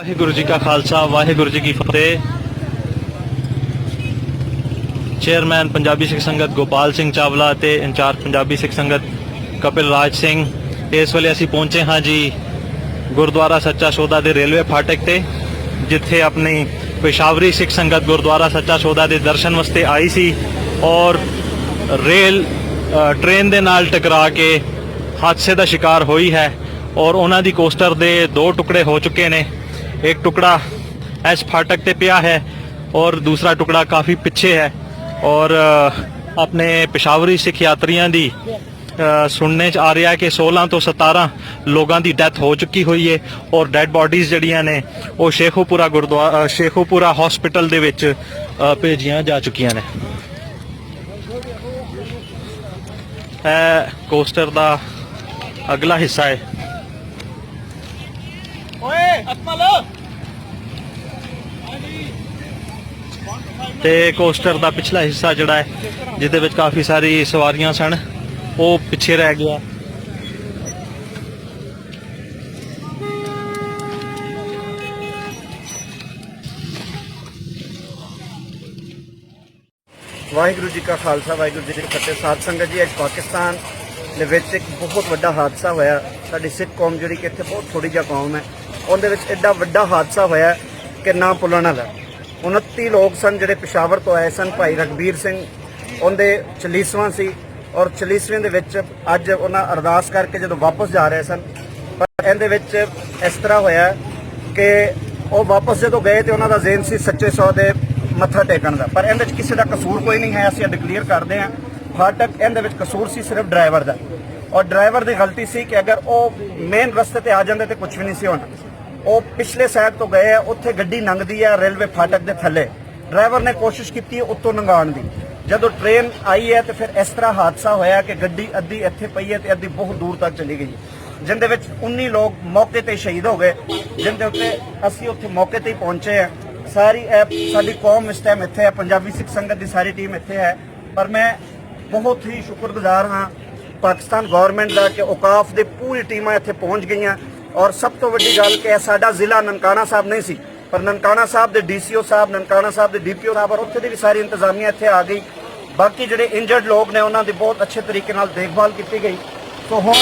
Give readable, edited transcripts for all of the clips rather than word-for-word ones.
वाहिगुरू जी का खालसा वाहिगुरू जी की फतेह। चेयरमैन पंजाबी सिख संगत गोपाल सिंह चावला ते इंचार्ज पंजाबी सिख संगत कपिल राज सिंह इस वेले असीं पहुंचे हाँ जी गुरुद्वारा सच्चा सौदा दे रेलवे फाटक ते, जिथे अपनी पेशावरी सिख संगत गुरुद्वारा सच्चा सौदा दे दर्शन वास्ते आई सी और रेल ट्रेन दे नाल टकरा के हादसे का शिकार हुई है और उन्हां दी कोस्टर दे 2 टुकड़े हो चुके ने। एक टुकड़ा इस फाटक ते पिया है और दूसरा टुकड़ा काफ़ी पिछे है और अपने पेशावरी सिख यात्रियों की सुनने च आ रहा है कि 16 तो 17 लोगों की डेथ हो चुकी हुई है और डेड बॉडीज जड़ियां ने वो शेखोपुरा गुरुद्वारा शेखोपुरा हॉस्पिटल दे विच भेजियां जा चुकियां ने। कोस्टर का अगला हिस्सा है ते कोस्टर का पिछला हिस्सा जड़ा है जिहदे विच काफ़ी सारी सवारियां सन वो पिछे रह गया। वाहिगुरू जी का खालसा वाहिगुरू जी की फतेह। साध संगत जी, अज पाकिस्तान दे विच एक बहुत वड्डा हादसा होया। साडी सिख कौम जिहड़ी कि इत्थे बहुत थोड़ी जिहा कौम है, उहदे विच एडा वड्डा हादसा होया कि ना भुल्लण वाला। 29 लोग सन जिहड़े पेशावर तो आए सन। भाई रघबीर सिंह उहदे 40वां सी और 40वें दे विच अज उन्हां अरदास करके जदों वापस जा रहे सन, पर इहदे विच इस तरह होया कि वो वापस जदों गए तो उन्हां दा ज़हन सी सच्चे सौदे मत्था टेकण दा, पर इहदे किसी का कसूर कोई नहीं है। असीं डिकलेयर करते हैं फाटक इहदे विच कसूर सी सिर्फ ड्राइवर का, और ड्राइवर की गलती सी कि अगर वो मेन रस्ते ते आ जांदे तो कुछ भी नहीं सी होना। वो पिछले साइड तो गए, उत्थे गड्डी लंघदी है रेलवे फाटक के थले, ड्राइवर ने कोशिश की उत्तों लंघाण दी। जदों ट्रेन आई है तो फिर इस तरह हादसा होया कि गड्डी अद्धी इत्थे पई है तो अद्धी बहुत दूर तक चली गई, जिंदे विच 19 लोग मौके ते शहीद हो गए, जिंदे उत्ते असीं उत्थे मौके ते ही पहुंचे हैं। सारी साडी कौम इस टाइम इत्थे है, पंजाबी सिख संगत की सारी टीम इत्थे है। पर मैं बहुत ही शुक्रगुजार हाँ पाकिस्तान गौरमेंट का कि औकाफ की पूरी टीमां इत्थे पहुंच गई। और सब तो वड्डी गल कि साडा जिला ननकाना साहब नहीं सी, पर ननकाना साहब के DCO साहब, ननकाना साहब के DPO साहब और उत्थे दी भी सारी इंतजामिया इत्थे आ गई। बाकी जिहड़े इंजर्ड लोग ने उन्हां दी बहुत अच्छे तरीके नाल देखभाल की गई। तो हुण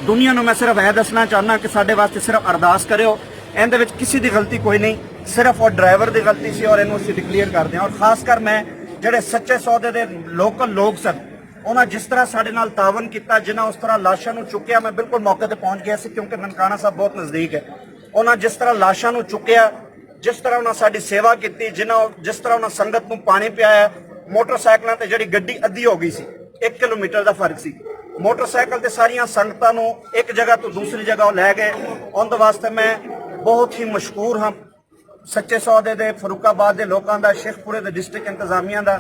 दुनिया नूं मैं सिर्फ यह दसना चाहना कि साडे वास्ते सिर्फ अरदास करियो, इहदे विच किसी की गलती कोई नहीं, सिर्फ और ड्राइवर की गलती सी और इहनूं असीं डिकलेयर करते हैं। और खासकर मैं जिहड़े सच्चे सौदे दे लोकल लोग सन उन्हें जिस तरह साडे नाल तावन किया, जिन्हें उस तरह लाशां नूं चुक्या, मैं बिल्कुल मौके पर पहुंच गया सी क्योंकि ननकाना साहब बहुत नज़दीक है। उन्हें जिस तरह लाशां नूं चुक्या, जिस तरह उन्हें साडी सेवा की, जिस तरह उन्हें संगत नूं पानी पियाया। मोटरसाइकिलों ते जिहड़ी गड्डी अद्धी हो गई सी, 1 किलोमीटर का फर्क सी, मोटरसाइकिल ते सारियां संगतां नूं एक जगह तो दूसरी जगह लै गए। उनके वास्ते मैं बहुत ही मशहूर हाँ सच्चे सौदे दे फरूकाबाद के लोगों का, शेखपुरे के डिस्ट्रिक्ट इंतजामिया का,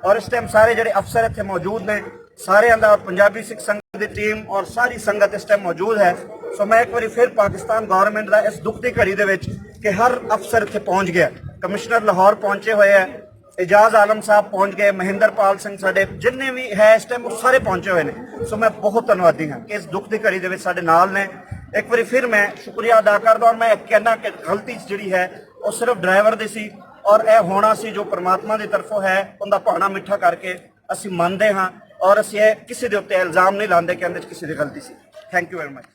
और इस टाइम सारे जिहड़े अफसर इत्थे मौजूद ने सारियां दा, पंजाबी सिख संगत की टीम और सारी संगत इस टाइम मौजूद है। सो मैं एक बार फिर पाकिस्तान गौरमेंट का इस दुख की घड़ी दे विच कि हर अफसर इत्थे पहुंच गया। कमिश्नर लाहौर पहुंचे हुए हैं, एजाज आलम साहब पहुंच गए, महेंद्र पाल सिंह साडे जिन्ने भी है इस टाइम वो सारे पहुंचे हुए हैं। सो मैं बहुत धन्यवादी हाँ कि इस दुख की घड़ी दे विच साडे नाल ने। एक बार फिर मैं शुक्रिया अदा करदा और मैं कहना कि गलती जिहड़ी है वो सिर्फ ड्राइवर दी सी और यह होना सी जो परमात्मा की तरफों है, उनका भाना मिठा करके असीं मनदे हाँ और असीं किसी के उत्ते इल्जाम नहीं लाते कि इहदे विच किसी की गलती सी। Thank you very much.